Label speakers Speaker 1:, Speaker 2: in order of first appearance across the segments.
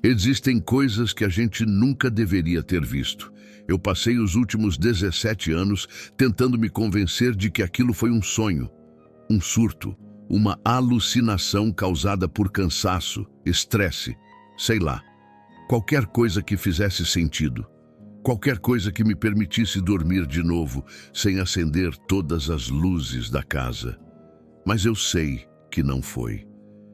Speaker 1: Existem coisas que a gente nunca deveria ter visto. Eu passei os últimos 17 anos tentando me convencer de que aquilo foi um sonho, um surto, uma alucinação causada por cansaço, estresse, sei lá. Qualquer coisa que fizesse sentido. Qualquer coisa que me permitisse dormir de novo, sem acender todas as luzes da casa. Mas eu sei que não foi.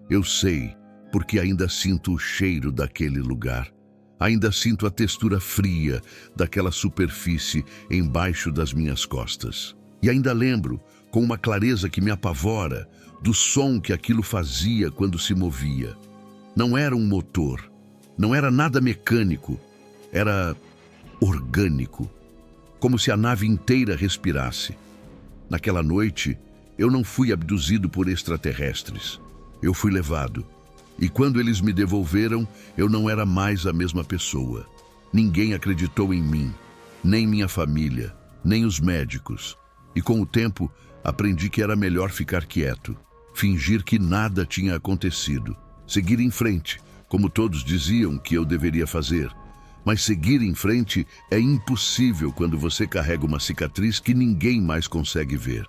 Speaker 1: Eu sei, porque ainda sinto o cheiro daquele lugar. Ainda sinto a textura fria daquela superfície embaixo das minhas costas. E ainda lembro, com uma clareza que me apavora, do som que aquilo fazia quando se movia. Não era um motor, não era nada mecânico, era orgânico, como se a nave inteira respirasse. Naquela noite, eu não fui abduzido por extraterrestres. Eu fui levado. E quando eles me devolveram, eu não era mais a mesma pessoa. Ninguém acreditou em mim, nem minha família, nem os médicos. E com o tempo, aprendi que era melhor ficar quieto, fingir que nada tinha acontecido, seguir em frente, como todos diziam que eu deveria fazer. Mas seguir em frente é impossível quando você carrega uma cicatriz que ninguém mais consegue ver.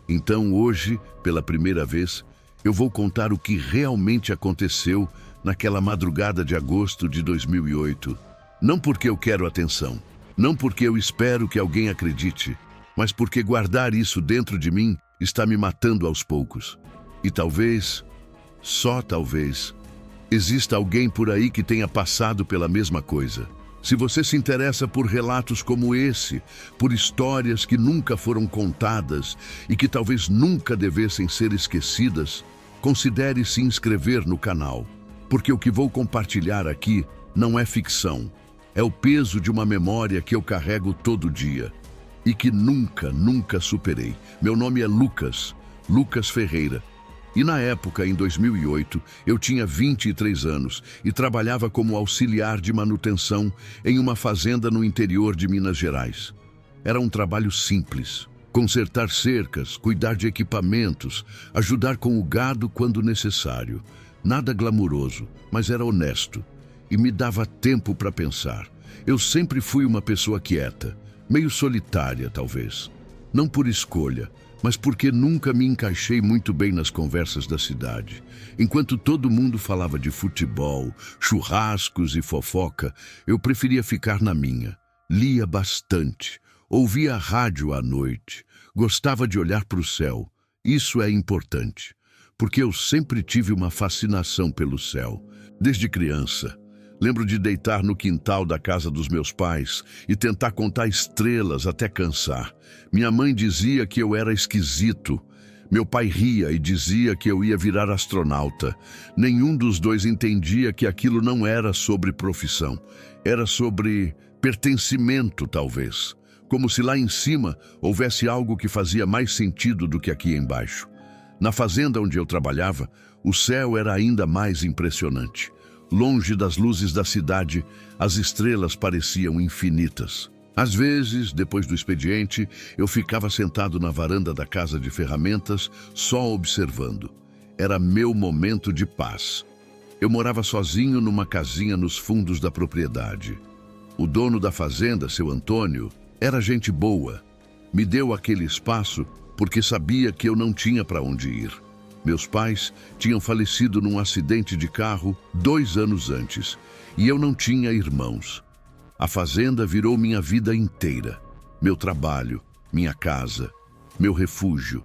Speaker 1: Então hoje, pela primeira vez, eu vou contar o que realmente aconteceu naquela madrugada de agosto de 2008. Não porque eu quero atenção, não porque eu espero que alguém acredite, mas porque guardar isso dentro de mim está me matando aos poucos. E talvez, só talvez, exista alguém por aí que tenha passado pela mesma coisa. Se você se interessa por relatos como esse, por histórias que nunca foram contadas e que talvez nunca devessem ser esquecidas, considere se inscrever no canal, porque o que vou compartilhar aqui não é ficção, é o peso de uma memória que eu carrego todo dia e que nunca superei. Meu nome é Lucas Ferreira. E na época, em 2008, eu tinha 23 anos e trabalhava como auxiliar de manutenção em uma fazenda no interior de Minas Gerais. Era um trabalho simples: consertar cercas, cuidar de equipamentos, ajudar com o gado quando necessário. Nada glamuroso, mas era honesto e me dava tempo para pensar. Eu sempre fui uma pessoa quieta, meio solitária talvez. Não por escolha, mas porque nunca me encaixei muito bem nas conversas da cidade. Enquanto todo mundo falava de futebol, churrascos e fofoca, eu preferia ficar na minha. Lia bastante, ouvia a rádio à noite, gostava de olhar para o céu. Isso é importante, porque eu sempre tive uma fascinação pelo céu. Desde criança, lembro de deitar no quintal da casa dos meus pais e tentar contar estrelas até cansar. Minha mãe dizia que eu era esquisito. Meu pai ria e dizia que eu ia virar astronauta. Nenhum dos dois entendia que aquilo não era sobre profissão. Era sobre pertencimento, talvez. Como se lá em cima houvesse algo que fazia mais sentido do que aqui embaixo. Na fazenda onde eu trabalhava, o céu era ainda mais impressionante. Longe das luzes da cidade, as estrelas pareciam infinitas. Às vezes, depois do expediente, eu ficava sentado na varanda da casa de ferramentas, só observando. Era meu momento de paz. Eu morava sozinho numa casinha nos fundos da propriedade. O dono da fazenda, seu Antônio, era gente boa. Me deu aquele espaço porque sabia que eu não tinha para onde ir. Meus pais tinham falecido num acidente de carro 2 anos antes, e eu não tinha irmãos. A fazenda virou minha vida inteira. Meu trabalho, minha casa, meu refúgio.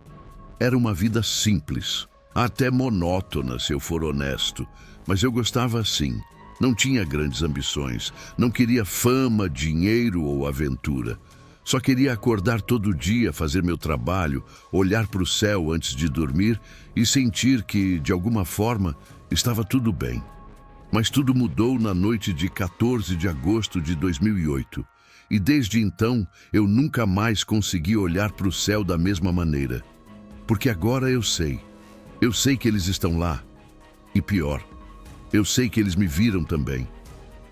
Speaker 1: Era uma vida simples, até monótona, se eu for honesto, mas eu gostava assim. Não tinha grandes ambições, não queria fama, dinheiro ou aventura. Só queria acordar todo dia, fazer meu trabalho, olhar para o céu antes de dormir e sentir que, de alguma forma, estava tudo bem. Mas tudo mudou na noite de 14 de agosto de 2008. E desde então, eu nunca mais consegui olhar para o céu da mesma maneira. Porque agora eu sei. Eu sei que eles estão lá. E pior, eu sei que eles me viram também.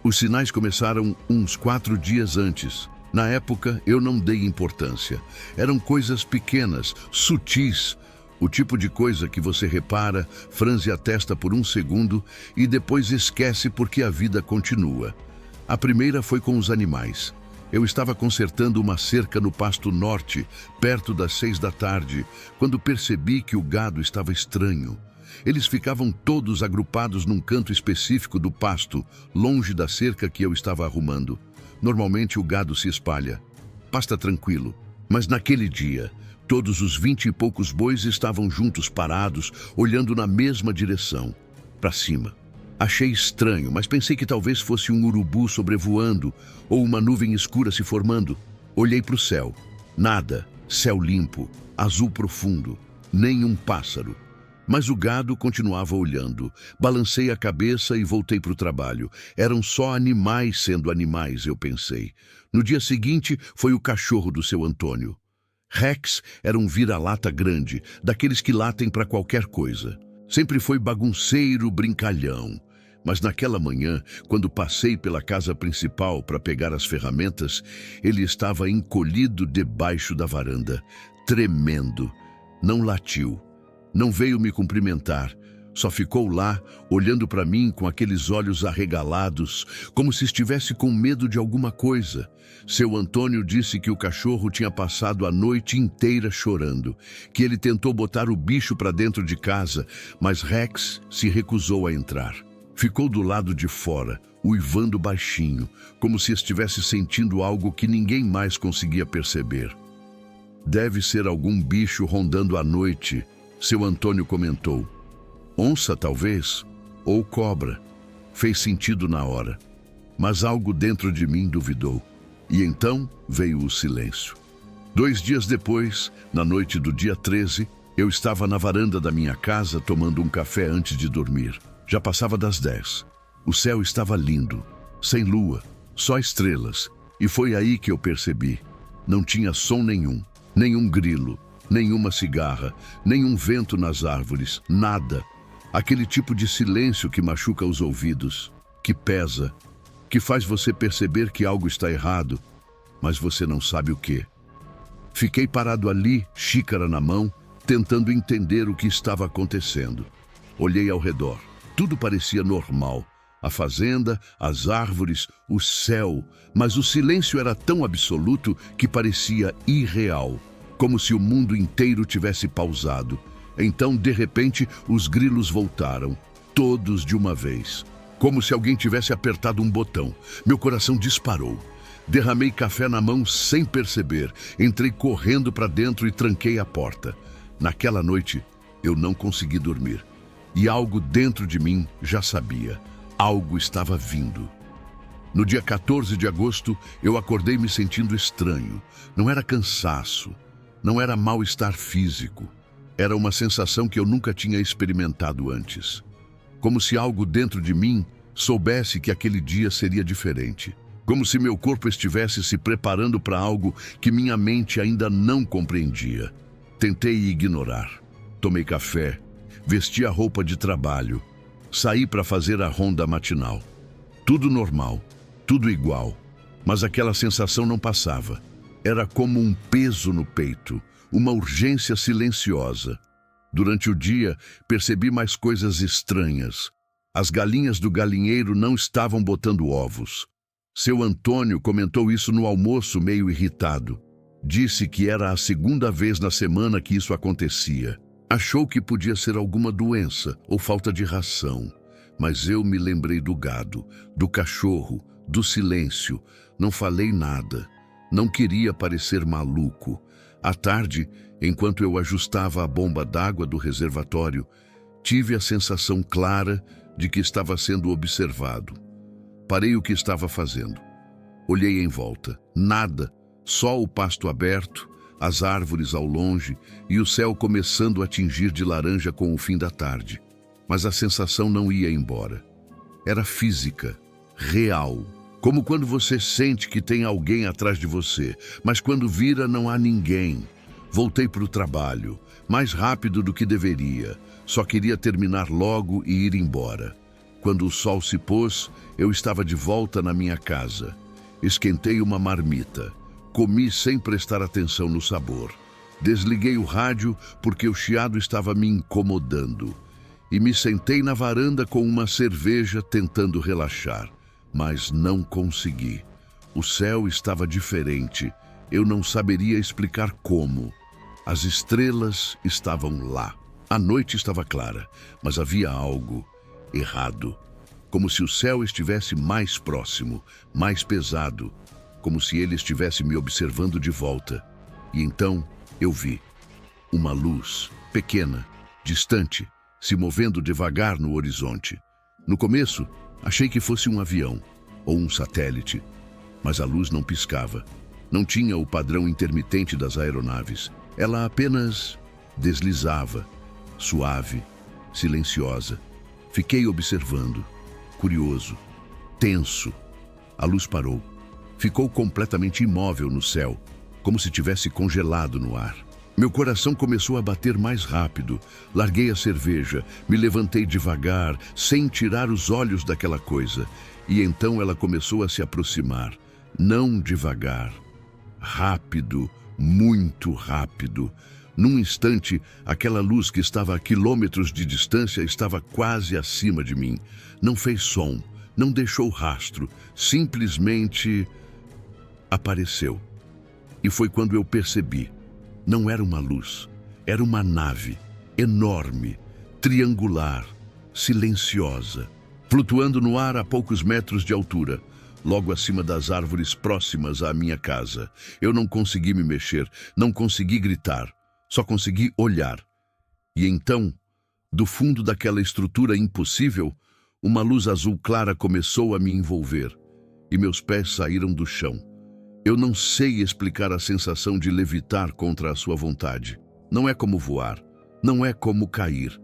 Speaker 1: Os sinais começaram uns 4 dias antes. Na época, eu não dei importância. Eram coisas pequenas, sutis, O tipo de coisa que você repara, franze a testa por um segundo e depois esquece porque a vida continua. A primeira foi com os animais. Eu estava consertando uma cerca no pasto norte, perto das 6 da tarde, quando percebi que o gado estava estranho. Eles ficavam todos agrupados num canto específico do pasto, longe da cerca que eu estava arrumando. Normalmente o gado se espalha. Pasta tranquilo. Mas naquele dia, todos os 20 e poucos bois estavam juntos parados, olhando na mesma direção, para cima. Achei estranho, mas pensei que talvez fosse um urubu sobrevoando ou uma nuvem escura se formando. Olhei para o céu. Nada. Céu limpo, azul profundo. Nem um pássaro. Mas o gado continuava olhando. Balancei a cabeça e voltei para o trabalho. Eram só animais sendo animais, eu pensei. No dia seguinte, foi o cachorro do seu Antônio. Rex era um vira-lata grande, daqueles que latem para qualquer coisa. Sempre foi bagunceiro, brincalhão. Mas naquela manhã, quando passei pela casa principal para pegar as ferramentas, ele estava encolhido debaixo da varanda, tremendo. Não latiu. Não veio me cumprimentar. Só ficou lá, olhando para mim com aqueles olhos arregalados, como se estivesse com medo de alguma coisa. Seu Antônio disse que o cachorro tinha passado a noite inteira chorando, que ele tentou botar o bicho para dentro de casa, mas Rex se recusou a entrar. Ficou do lado de fora, uivando baixinho, como se estivesse sentindo algo que ninguém mais conseguia perceber. Deve ser algum bicho rondando à noite, seu Antônio comentou. Onça, talvez, ou cobra. Fez sentido na hora. Mas algo dentro de mim duvidou. E então veio o silêncio. 2 dias depois, na noite do dia 13, eu estava na varanda da minha casa tomando um café antes de dormir. Já passava das 10. O céu estava lindo, sem lua, só estrelas. E foi aí que eu percebi. Não tinha som nenhum, nenhum grilo, nenhuma cigarra, nenhum vento nas árvores, nada. Aquele tipo de silêncio que machuca os ouvidos, que pesa, que faz você perceber que algo está errado, mas você não sabe o quê. Fiquei parado ali, xícara na mão, tentando entender o que estava acontecendo. Olhei ao redor. Tudo parecia normal. A fazenda, as árvores, o céu, mas o silêncio era tão absoluto que parecia irreal, como se o mundo inteiro tivesse pausado. Então, de repente, os grilos voltaram, todos de uma vez, como se alguém tivesse apertado um botão. Meu coração disparou. Derramei café na mão sem perceber, entrei correndo para dentro e tranquei a porta. Naquela noite, eu não consegui dormir. E algo dentro de mim já sabia. Algo estava vindo. No dia 14 de agosto, eu acordei me sentindo estranho. Não era cansaço, não era mal-estar físico. Era uma sensação que eu nunca tinha experimentado antes. Como se algo dentro de mim soubesse que aquele dia seria diferente. Como se meu corpo estivesse se preparando para algo que minha mente ainda não compreendia. Tentei ignorar. Tomei café, vesti a roupa de trabalho, saí para fazer a ronda matinal. Tudo normal, tudo igual, mas aquela sensação não passava. Era como um peso no peito, uma urgência silenciosa. Durante o dia, percebi mais coisas estranhas. As galinhas do galinheiro não estavam botando ovos. Seu Antônio comentou isso no almoço, meio irritado. Disse que era a 2ª vez na semana que isso acontecia. Achou que podia ser alguma doença ou falta de ração. Mas eu me lembrei do gado, do cachorro, do silêncio. Não falei nada. Não queria parecer maluco. À tarde, enquanto eu ajustava a bomba d'água do reservatório, tive a sensação clara de que estava sendo observado. Parei o que estava fazendo. Olhei em volta. Nada. Só o pasto aberto, as árvores ao longe e o céu começando a tingir de laranja com o fim da tarde. Mas a sensação não ia embora. Era física, real. Como quando você sente que tem alguém atrás de você, mas quando vira não há ninguém. Voltei para o trabalho, mais rápido do que deveria. Só queria terminar logo e ir embora. Quando o sol se pôs, eu estava de volta na minha casa. Esquentei uma marmita. Comi sem prestar atenção no sabor. Desliguei o rádio porque o chiado estava me incomodando e me sentei na varanda com uma cerveja tentando relaxar, mas não consegui. O céu estava diferente, eu não saberia explicar como. As estrelas estavam lá. A noite estava clara, mas havia algo errado. Como se o céu estivesse mais próximo, mais pesado, como se ele estivesse me observando de volta. E então eu vi uma luz, pequena, distante, se movendo devagar no horizonte. No começo, achei que fosse um avião ou um satélite, mas a luz não piscava. Não tinha o padrão intermitente das aeronaves. Ela apenas deslizava, suave, silenciosa. Fiquei observando, curioso, tenso. A luz parou. Ficou completamente imóvel no céu, como se tivesse congelado no ar. Meu coração começou a bater mais rápido. Larguei a cerveja, me levantei devagar, sem tirar os olhos daquela coisa. E então ela começou a se aproximar. Não devagar. Rápido, muito rápido. Num instante, aquela luz que estava a quilômetros de distância estava quase acima de mim. Não fez som, não deixou rastro, simplesmente apareceu. E foi quando eu percebi. Não era uma luz, era uma nave, enorme, triangular, silenciosa, flutuando no ar a poucos metros de altura, logo acima das árvores próximas à minha casa. Eu não consegui me mexer, não consegui gritar, só consegui olhar. E então, do fundo daquela estrutura impossível, uma luz azul clara começou a me envolver, e meus pés saíram do chão. Eu não sei explicar a sensação de levitar contra a sua vontade. Não é como voar, não é como cair.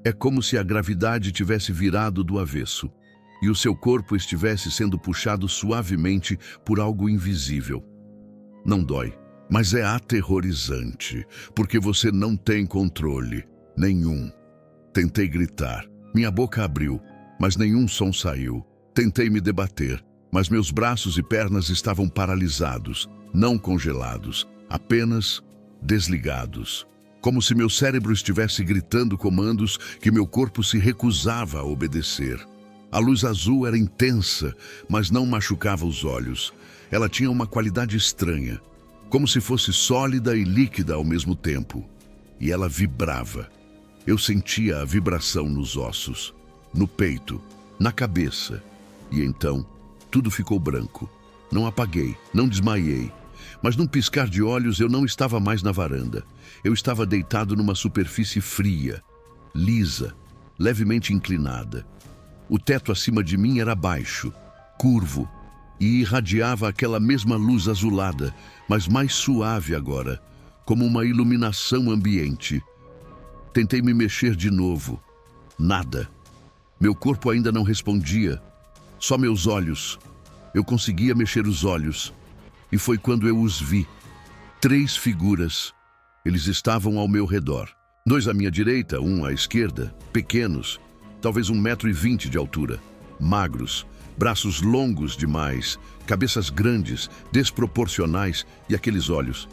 Speaker 1: É como se a gravidade tivesse virado do avesso e o seu corpo estivesse sendo puxado suavemente por algo invisível. Não dói, mas é aterrorizante, porque você não tem controle nenhum. Tentei gritar, minha boca abriu, mas nenhum som saiu. Tentei me debater, mas meus braços e pernas estavam paralisados, não congelados, apenas desligados. Como se meu cérebro estivesse gritando comandos que meu corpo se recusava a obedecer. A luz azul era intensa, mas não machucava os olhos. Ela tinha uma qualidade estranha, como se fosse sólida e líquida ao mesmo tempo. E ela vibrava. Eu sentia a vibração nos ossos, no peito, na cabeça. E então, tudo ficou branco. Não apaguei, não desmaiei. Mas num piscar de olhos eu não estava mais na varanda. Eu estava deitado numa superfície fria, lisa, levemente inclinada. O teto acima de mim era baixo, curvo, e irradiava aquela mesma luz azulada, mas mais suave agora, como uma iluminação ambiente. Tentei me mexer de novo. Nada. Meu corpo ainda não respondia. Só meus olhos. Eu conseguia mexer os olhos. E foi quando eu os vi. 3 figuras. Eles estavam ao meu redor. 2 à minha direita, 1 à esquerda, pequenos, talvez 1,20 m de altura, magros, braços longos demais, cabeças grandes, desproporcionais e aqueles olhos.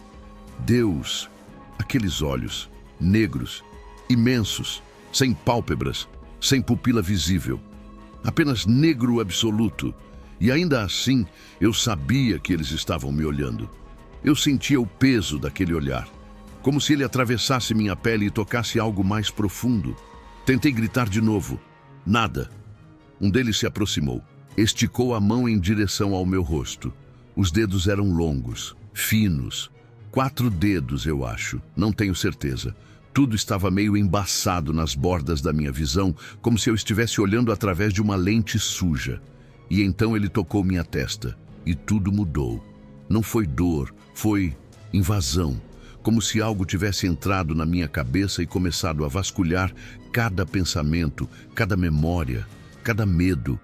Speaker 1: Deus, aqueles olhos, negros, imensos, sem pálpebras, sem pupila visível. Apenas negro absoluto. E ainda assim, eu sabia que eles estavam me olhando. Eu sentia o peso daquele olhar, como se ele atravessasse minha pele e tocasse algo mais profundo. Tentei gritar de novo. Nada. Um deles se aproximou. Esticou a mão em direção ao meu rosto. Os dedos eram longos, finos. 4 dedos, eu acho. Não tenho certeza. Tudo estava meio embaçado nas bordas da minha visão, como se eu estivesse olhando através de uma lente suja. E então ele tocou minha testa. E tudo mudou. Não foi dor, foi invasão. Como se algo tivesse entrado na minha cabeça e começado a vasculhar cada pensamento, cada memória, cada medo.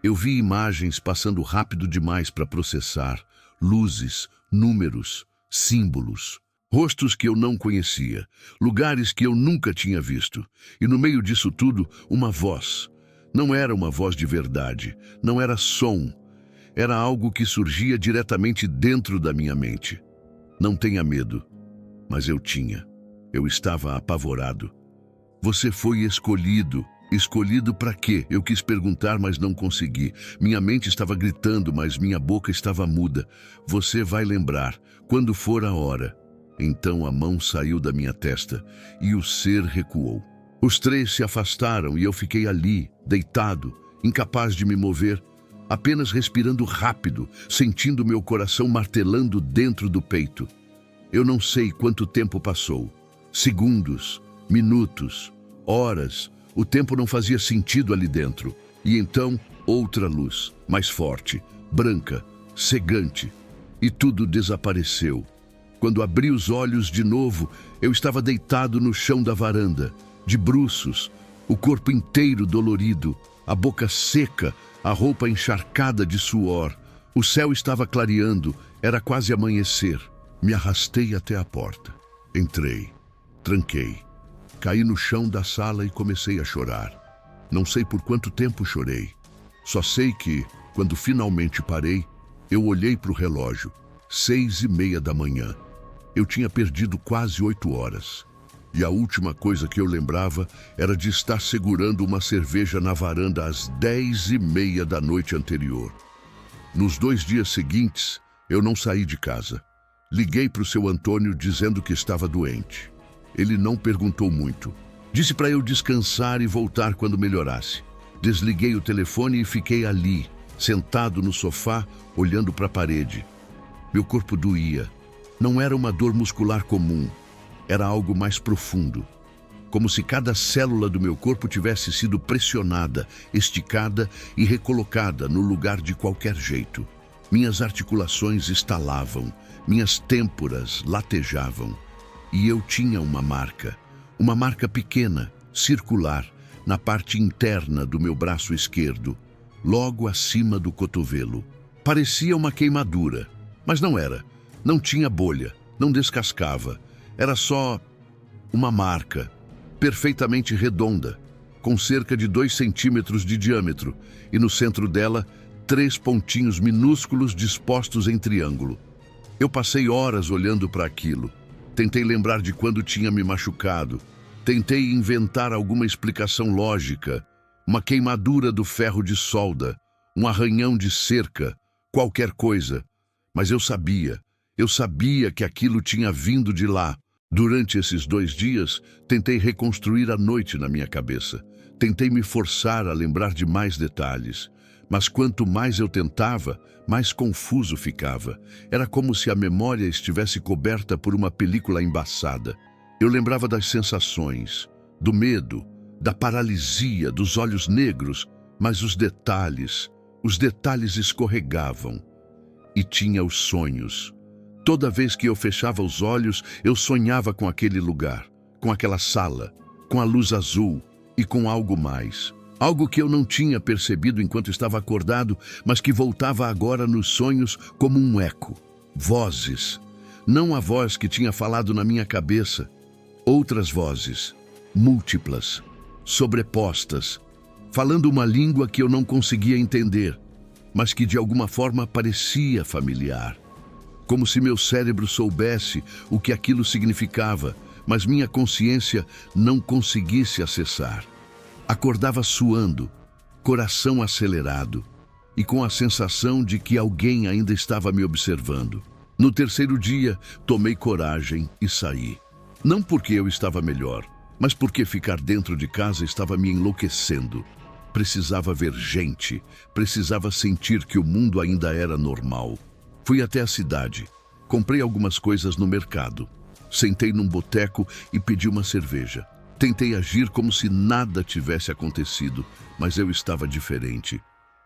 Speaker 1: Eu vi imagens passando rápido demais para processar. Luzes, números, símbolos. Rostos que eu não conhecia. Lugares que eu nunca tinha visto. E no meio disso tudo, uma voz. Não era uma voz de verdade. Não era som. Era algo que surgia diretamente dentro da minha mente. Não tenha medo. Mas eu tinha. Eu estava apavorado. Você foi escolhido. Escolhido para quê? Eu quis perguntar, mas não consegui. Minha mente estava gritando, mas minha boca estava muda. Você vai lembrar, quando for a hora. Então a mão saiu da minha testa e o ser recuou. Os três se afastaram e eu fiquei ali, deitado, incapaz de me mover, apenas respirando rápido, sentindo meu coração martelando dentro do peito. Eu não sei quanto tempo passou. Segundos, minutos, horas. O tempo não fazia sentido ali dentro. E então, outra luz, mais forte, branca, cegante. E tudo desapareceu. Quando abri os olhos de novo, eu estava deitado no chão da varanda, de bruços, o corpo inteiro dolorido, a boca seca, a roupa encharcada de suor. O céu estava clareando, era quase amanhecer. Me arrastei até a porta. Entrei, tranquei. Caí no chão da sala e comecei a chorar. Não sei por quanto tempo chorei. Só sei que, quando finalmente parei, eu olhei para o relógio. 6:30 da manhã. Eu tinha perdido quase 8 horas. E a última coisa que eu lembrava era de estar segurando uma cerveja na varanda às 10:30 da noite anterior. Nos 2 dias seguintes, eu não saí de casa. Liguei para o seu Antônio dizendo que estava doente. Ele não perguntou muito. Disse para eu descansar e voltar quando melhorasse. Desliguei o telefone e fiquei ali, sentado no sofá, olhando para a parede. Meu corpo doía. Não era uma dor muscular comum. Era algo mais profundo. Como se cada célula do meu corpo tivesse sido pressionada, esticada e recolocada no lugar de qualquer jeito. Minhas articulações estalavam, minhas têmporas latejavam. E eu tinha uma marca pequena, circular, na parte interna do meu braço esquerdo, logo acima do cotovelo. Parecia uma queimadura, mas não era. Não tinha bolha, não descascava. Era só uma marca, perfeitamente redonda, com cerca de 2 centímetros de diâmetro, e no centro dela, 3 pontinhos minúsculos dispostos em triângulo. Eu passei horas olhando para aquilo. Tentei lembrar de quando tinha me machucado. Tentei inventar alguma explicação lógica. Uma queimadura do ferro de solda, um arranhão de cerca, qualquer coisa. Mas eu sabia que aquilo tinha vindo de lá. Durante esses 2 dias, tentei reconstruir a noite na minha cabeça. Tentei me forçar a lembrar de mais detalhes. Mas quanto mais eu tentava, mais confuso ficava. Era como se a memória estivesse coberta por uma película embaçada. Eu lembrava das sensações, do medo, da paralisia, dos olhos negros, mas os detalhes escorregavam. E tinha os sonhos. Toda vez que eu fechava os olhos, eu sonhava com aquele lugar, com aquela sala, com a luz azul e com algo mais. Algo que eu não tinha percebido enquanto estava acordado, mas que voltava agora nos sonhos como um eco. Vozes. Não a voz que tinha falado na minha cabeça. Outras vozes. Múltiplas. Sobrepostas. Falando uma língua que eu não conseguia entender, mas que de alguma forma parecia familiar. Como se meu cérebro soubesse o que aquilo significava, mas minha consciência não conseguisse acessar. Acordava suando, coração acelerado e com a sensação de que alguém ainda estava me observando. No 3º dia, tomei coragem e saí. Não porque eu estava melhor, mas porque ficar dentro de casa estava me enlouquecendo. Precisava ver gente, precisava sentir que o mundo ainda era normal. Fui até a cidade, comprei algumas coisas no mercado. Sentei num boteco e pedi uma cerveja. Tentei agir como se nada tivesse acontecido, mas eu estava diferente.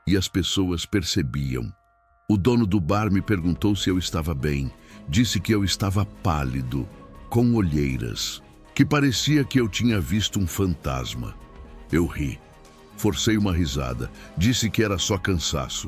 Speaker 1: E as pessoas percebiam. O dono do bar me perguntou se eu estava bem. Disse que eu estava pálido, com olheiras, que parecia que eu tinha visto um fantasma. Eu ri. Forcei uma risada. Disse que era só cansaço.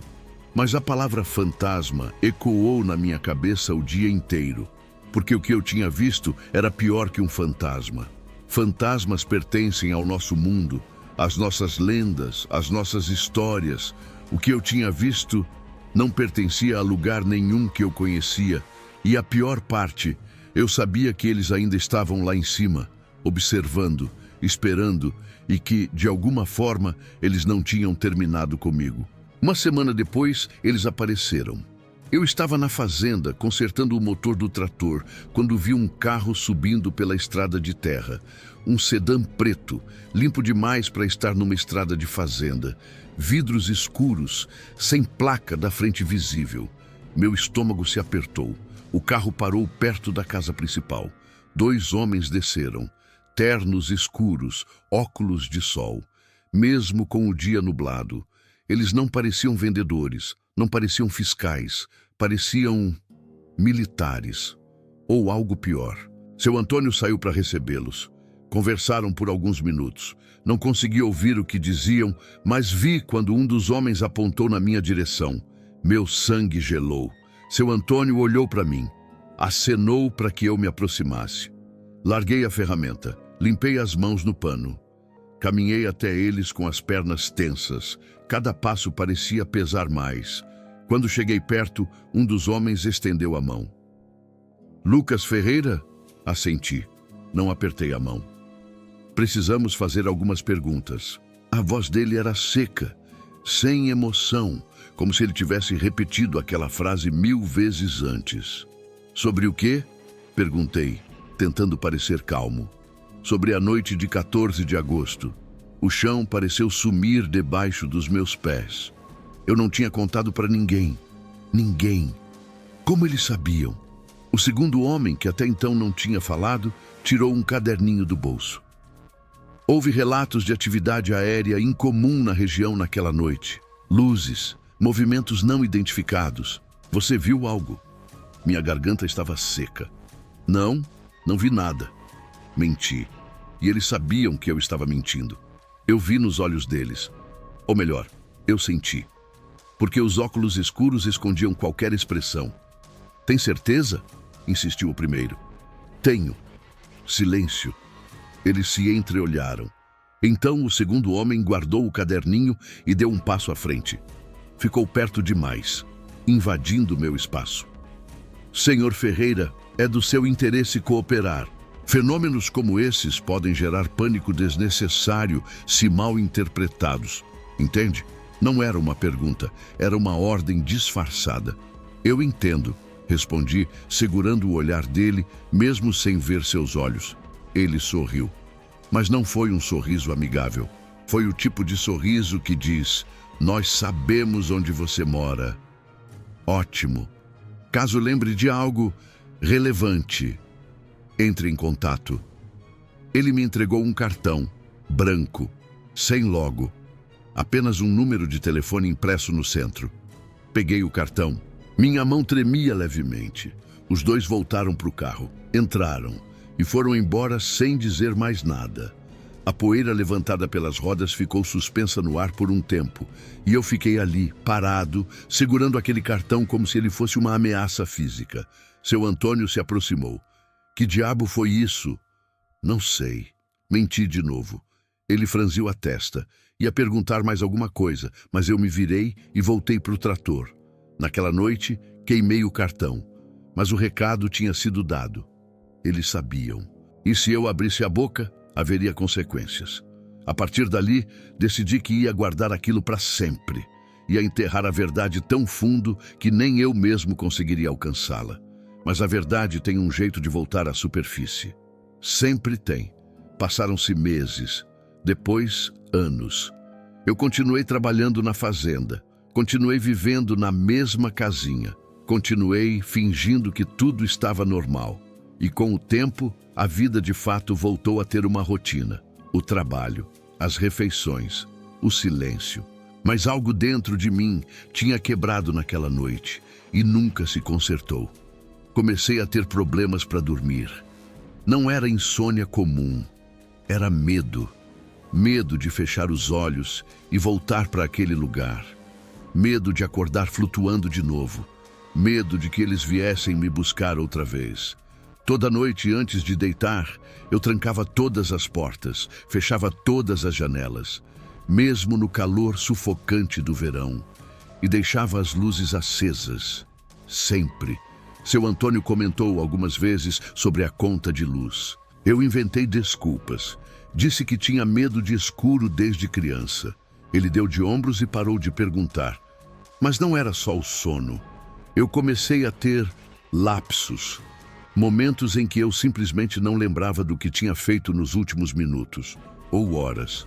Speaker 1: Mas a palavra fantasma ecoou na minha cabeça o dia inteiro, porque o que eu tinha visto era pior que um fantasma. Fantasmas pertencem ao nosso mundo, às nossas lendas, às nossas histórias. O que eu tinha visto não pertencia a lugar nenhum que eu conhecia. E a pior parte, Eu sabia que eles ainda estavam lá em cima, observando, esperando, e que, de alguma forma, eles não tinham terminado comigo. Uma semana depois, eles apareceram. Eu estava na fazenda, consertando o motor do trator, quando vi um carro subindo pela estrada de terra. Um sedã preto, limpo demais para estar numa estrada de fazenda. Vidros escuros, sem placa da frente visível. Meu estômago se apertou. O carro parou perto da casa principal. 2 homens desceram, ternos escuros, óculos de sol. Mesmo com o dia nublado, eles não pareciam vendedores, não pareciam fiscais, pareciam militares, ou algo pior. Seu Antônio saiu para recebê-los. Conversaram por alguns minutos. Não consegui ouvir o que diziam, mas vi quando um dos homens apontou na minha direção. Meu sangue gelou. Seu Antônio olhou para mim. Acenou para que eu me aproximasse. Larguei a ferramenta. Limpei as mãos no pano. Caminhei até eles com as pernas tensas. Cada passo parecia pesar mais. Quando cheguei perto, um dos homens estendeu a mão. Lucas Ferreira? Assenti. Não apertei a mão. Precisamos fazer algumas perguntas. A voz dele era seca, sem emoção, como se ele tivesse repetido aquela frase 1000 vezes antes. Sobre o quê? Perguntei, tentando parecer calmo. Sobre a noite de 14 de agosto. O chão pareceu sumir debaixo dos meus pés. Eu não tinha contado para ninguém. Ninguém. Como eles sabiam? O segundo homem, que até então não tinha falado, tirou um caderninho do bolso. Houve relatos de atividade aérea incomum na região naquela noite. Luzes, movimentos não identificados. Você viu algo? Minha garganta estava seca. Não vi nada. Menti. E eles sabiam que eu estava mentindo. Eu vi nos olhos deles. Ou melhor, eu senti. Porque os óculos escuros escondiam qualquer expressão. Tem certeza? Insistiu o primeiro. Tenho. Silêncio. Eles se entreolharam. Então o segundo homem guardou o caderninho e deu um passo à frente. Ficou perto demais, invadindo meu espaço. Senhor Ferreira, é do seu interesse cooperar. Fenômenos como esses podem gerar pânico desnecessário se mal interpretados. Entende? Não era uma pergunta, era uma ordem disfarçada. Eu entendo, respondi, segurando o olhar dele, mesmo sem ver seus olhos. Ele sorriu. Mas não foi um sorriso amigável. Foi o tipo de sorriso que diz: nós sabemos onde você mora. Ótimo. Caso lembre de algo relevante, entre em contato. Ele me entregou um cartão, branco, sem logo. Apenas um número de telefone impresso no centro. Peguei o cartão. Minha mão tremia levemente. Os 2 voltaram para o carro. Entraram. E foram embora sem dizer mais nada. A poeira levantada pelas rodas ficou suspensa no ar por um tempo, e eu fiquei ali, parado, segurando aquele cartão como se ele fosse uma ameaça física. Seu Antônio se aproximou. Que diabo foi isso? Não sei. Menti de novo. Ele franziu a testa. Ia perguntar mais alguma coisa, mas eu me virei e voltei para o trator. Naquela noite, queimei o cartão, mas o recado tinha sido dado. Eles sabiam. E se eu abrisse a boca, haveria consequências. A partir dali, decidi que ia guardar aquilo para sempre. Ia enterrar a verdade tão fundo que nem eu mesmo conseguiria alcançá-la. Mas a verdade tem um jeito de voltar à superfície. Sempre tem. Passaram-se meses, depois anos. Eu continuei trabalhando na fazenda. Continuei vivendo na mesma casinha. Continuei fingindo que tudo estava normal. E com o tempo, a vida de fato voltou a ter uma rotina. O trabalho, as refeições, o silêncio. Mas algo dentro de mim tinha quebrado naquela noite e nunca se consertou. Comecei a ter problemas para dormir. Não era insônia comum, era medo. Medo de fechar os olhos e voltar para aquele lugar. Medo de acordar flutuando de novo. Medo de que eles viessem me buscar outra vez. Toda noite, antes de deitar, eu trancava todas as portas, fechava todas as janelas, mesmo no calor sufocante do verão, e deixava as luzes acesas, sempre, Seu Antônio comentou algumas vezes sobre a conta de luz. Eu inventei desculpas. Disse que tinha medo de escuro desde criança. Ele deu de ombros e parou de perguntar. Mas não era só o sono. Eu comecei a ter lapsos. Momentos em que eu simplesmente não lembrava do que tinha feito nos últimos minutos ou horas.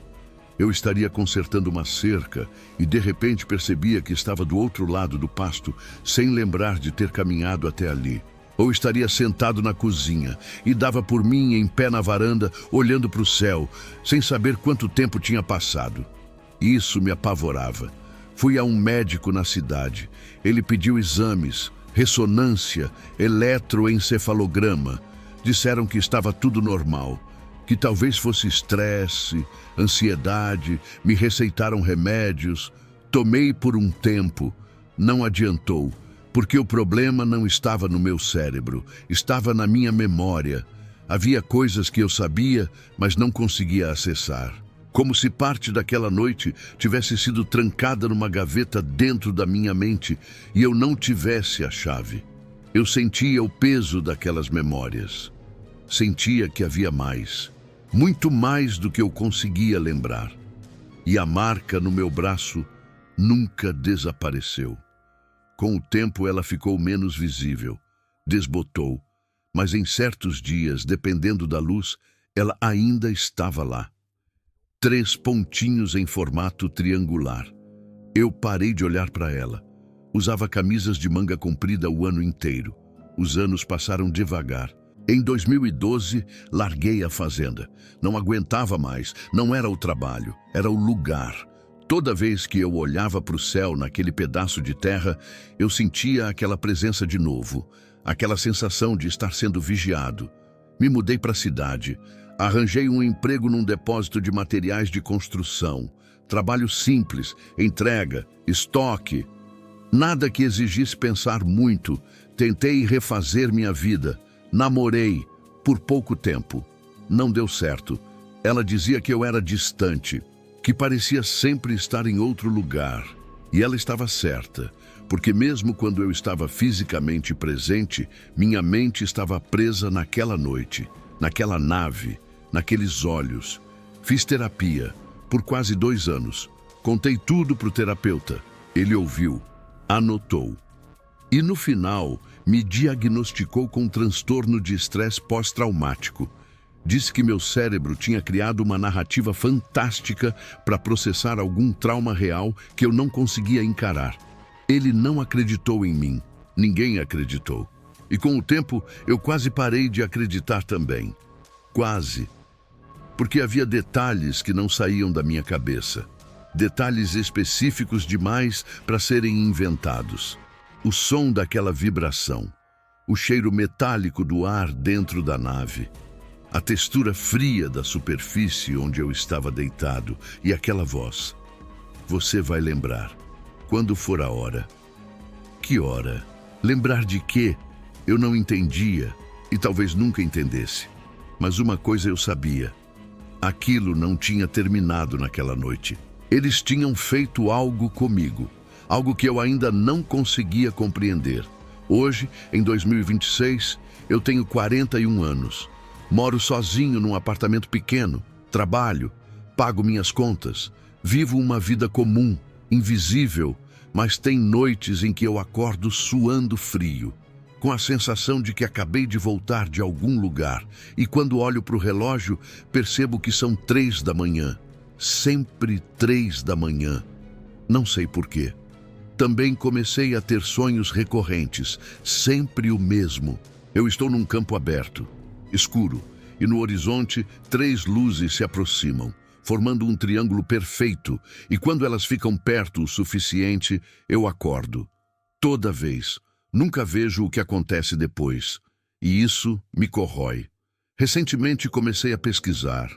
Speaker 1: Eu estaria consertando uma cerca e de repente percebia que estava do outro lado do pasto, sem lembrar de ter caminhado até ali. Ou estaria sentado na cozinha e dava por mim em pé na varanda, olhando para o céu, sem saber quanto tempo tinha passado. Isso me apavorava. Fui a um médico na cidade. Ele pediu exames, ressonância, eletroencefalograma. Disseram que estava tudo normal, que talvez fosse estresse, ansiedade, me receitaram remédios. Tomei por um tempo, não adiantou, porque o problema não estava no meu cérebro, estava na minha memória. Havia coisas que eu sabia, mas não conseguia acessar. Como se parte daquela noite tivesse sido trancada numa gaveta dentro da minha mente e eu não tivesse a chave. Eu sentia o peso daquelas memórias. Sentia que havia mais, muito mais do que eu conseguia lembrar. E a marca no meu braço nunca desapareceu. Com o tempo ela ficou menos visível, desbotou, mas em certos dias, dependendo da luz, ela ainda estava lá. 3 pontinhos em formato triangular. Eu parei de olhar para ela. Usava camisas de manga comprida o ano inteiro. Os anos passaram devagar. Em 2012, larguei a fazenda. Não aguentava mais, não era o trabalho, era o lugar. Toda vez que eu olhava para o céu naquele pedaço de terra, eu sentia aquela presença de novo, aquela sensação de estar sendo vigiado. Me mudei para a cidade. Arranjei um emprego num depósito de materiais de construção. Trabalho simples, entrega, estoque. Nada que exigisse pensar muito. Tentei refazer minha vida. Namorei por pouco tempo. Não deu certo. Ela dizia que eu era distante, que parecia sempre estar em outro lugar. E ela estava certa, porque mesmo quando eu estava fisicamente presente, minha mente estava presa naquela noite, naquela nave, naqueles olhos. Fiz terapia por quase 2 anos. Contei tudo para o terapeuta. Ele ouviu, anotou. E no final, me diagnosticou com um transtorno de estresse pós-traumático. Disse que meu cérebro tinha criado uma narrativa fantástica para processar algum trauma real que eu não conseguia encarar. Ele não acreditou em mim. Ninguém acreditou. E com o tempo, eu quase parei de acreditar também. Quase. Porque havia detalhes que não saíam da minha cabeça. Detalhes específicos demais para serem inventados. O som daquela vibração. O cheiro metálico do ar dentro da nave. A textura fria da superfície onde eu estava deitado e aquela voz. Você vai lembrar, quando for a hora. Que hora? Lembrar de quê? Eu não entendia e talvez nunca entendesse. Mas uma coisa eu sabia. Aquilo não tinha terminado naquela noite. Eles tinham feito algo comigo, algo que eu ainda não conseguia compreender. Hoje, em 2026, eu tenho 41 anos. Moro sozinho num apartamento pequeno, trabalho, pago minhas contas, vivo uma vida comum, invisível, mas tem noites em que eu acordo suando frio, com a sensação de que acabei de voltar de algum lugar, e quando olho para o relógio, percebo que são 3 da manhã. Sempre 3 da manhã. Não sei porquê. Também comecei a ter sonhos recorrentes, sempre o mesmo. Eu estou num campo aberto, escuro, e no horizonte 3 luzes se aproximam, formando um triângulo perfeito, e quando elas ficam perto o suficiente, eu acordo. Toda vez. Nunca vejo o que acontece depois, e isso me corrói. Recentemente comecei a pesquisar.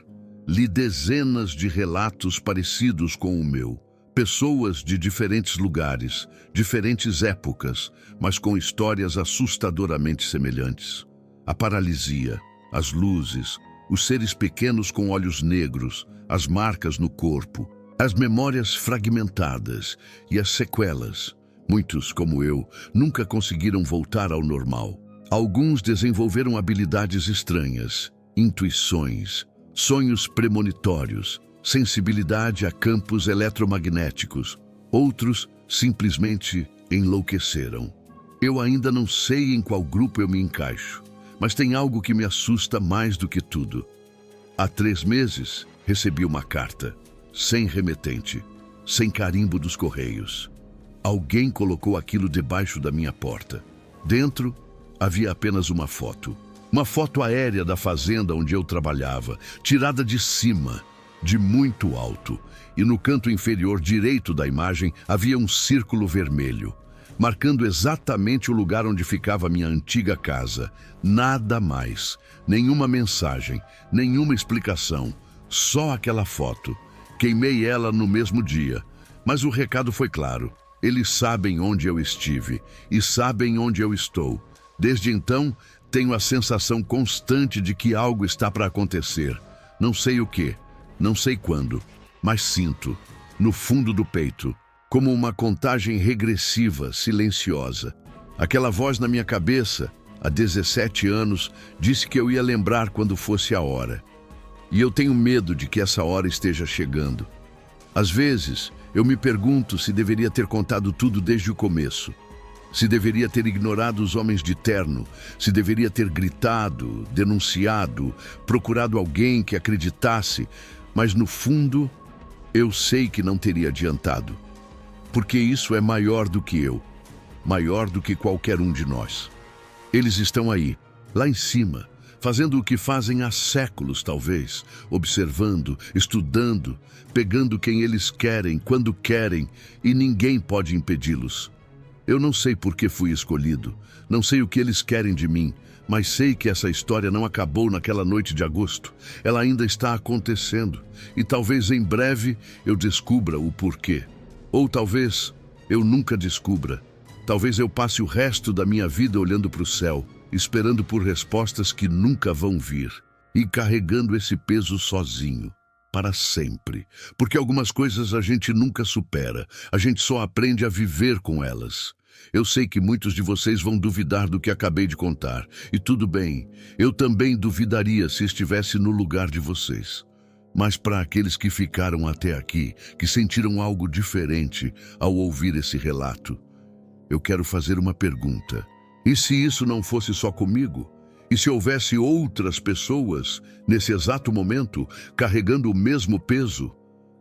Speaker 1: Li dezenas de relatos parecidos com o meu. Pessoas de diferentes lugares, diferentes épocas, mas com histórias assustadoramente semelhantes. A paralisia, as luzes, os seres pequenos com olhos negros, as marcas no corpo, as memórias fragmentadas e as sequelas. Muitos, como eu, nunca conseguiram voltar ao normal. Alguns desenvolveram habilidades estranhas, intuições, sonhos premonitórios, sensibilidade a campos eletromagnéticos. Outros simplesmente enlouqueceram. Eu ainda não sei em qual grupo eu me encaixo, mas tem algo que me assusta mais do que tudo. Há 3 meses, recebi uma carta, sem remetente, sem carimbo dos correios. Alguém colocou aquilo debaixo da minha porta. Dentro, havia apenas uma foto. Uma foto aérea da fazenda onde eu trabalhava, tirada de cima, de muito alto. E no canto inferior direito da imagem havia um círculo vermelho, marcando exatamente o lugar onde ficava minha antiga casa. Nada mais, nenhuma mensagem, nenhuma explicação, só aquela foto. Queimei ela no mesmo dia, mas o recado foi claro. Eles sabem onde eu estive e sabem onde eu estou. Desde então, tenho a sensação constante de que algo está para acontecer. Não sei o quê, não sei quando, mas sinto, no fundo do peito, como uma contagem regressiva, silenciosa. Aquela voz na minha cabeça, há 17 anos, disse que eu ia lembrar quando fosse a hora. E eu tenho medo de que essa hora esteja chegando. Às vezes, eu me pergunto se deveria ter contado tudo desde o começo. Se deveria ter ignorado os homens de terno, se deveria ter gritado, denunciado, procurado alguém que acreditasse, mas no fundo, eu sei que não teria adiantado. Porque isso é maior do que eu, maior do que qualquer um de nós. Eles estão aí, lá em cima, fazendo o que fazem há séculos, talvez, observando, estudando, pegando quem eles querem, quando querem, e ninguém pode impedi-los. Eu não sei por que fui escolhido, não sei o que eles querem de mim, mas sei que essa história não acabou naquela noite de agosto. Ela ainda está acontecendo, e talvez em breve eu descubra o porquê. Ou talvez eu nunca descubra. Talvez eu passe o resto da minha vida olhando para o céu, esperando por respostas que nunca vão vir, e carregando esse peso sozinho, para sempre. Porque algumas coisas a gente nunca supera, a gente só aprende a viver com elas. Eu sei que muitos de vocês vão duvidar do que acabei de contar, e tudo bem, eu também duvidaria se estivesse no lugar de vocês. Mas para aqueles que ficaram até aqui, que sentiram algo diferente ao ouvir esse relato, eu quero fazer uma pergunta. E se isso não fosse só comigo? E se houvesse outras pessoas, nesse exato momento, carregando o mesmo peso,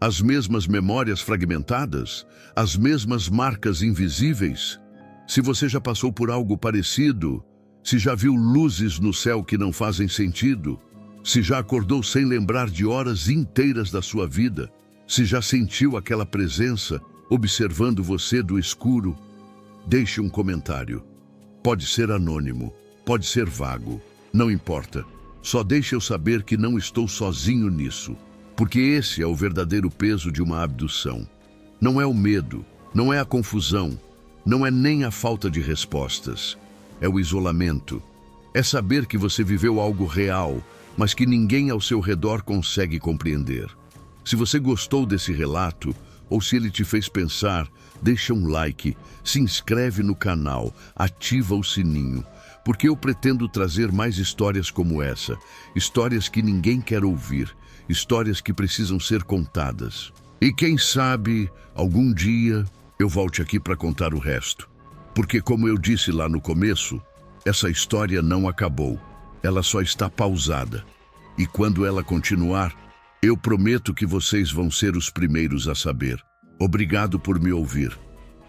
Speaker 1: as mesmas memórias fragmentadas, as mesmas marcas invisíveis? Se você já passou por algo parecido, se já viu luzes no céu que não fazem sentido, se já acordou sem lembrar de horas inteiras da sua vida, se já sentiu aquela presença observando você do escuro, deixe um comentário. Pode ser anônimo, pode ser vago, não importa. Só deixe eu saber que não estou sozinho nisso, porque esse é o verdadeiro peso de uma abdução. Não é o medo, não é a confusão, não é nem a falta de respostas. É o isolamento. É saber que você viveu algo real, mas que ninguém ao seu redor consegue compreender. Se você gostou desse relato, ou se ele te fez pensar, deixa um like, se inscreve no canal, ativa o sininho, porque eu pretendo trazer mais histórias como essa, histórias que ninguém quer ouvir, histórias que precisam ser contadas. E quem sabe, algum dia, eu volte aqui para contar o resto. Porque, como eu disse lá no começo, essa história não acabou, ela só está pausada. E quando ela continuar, eu prometo que vocês vão ser os primeiros a saber. Obrigado por me ouvir.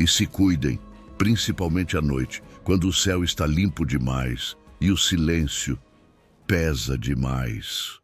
Speaker 1: E se cuidem, principalmente à noite, quando o céu está limpo demais e o silêncio pesa demais.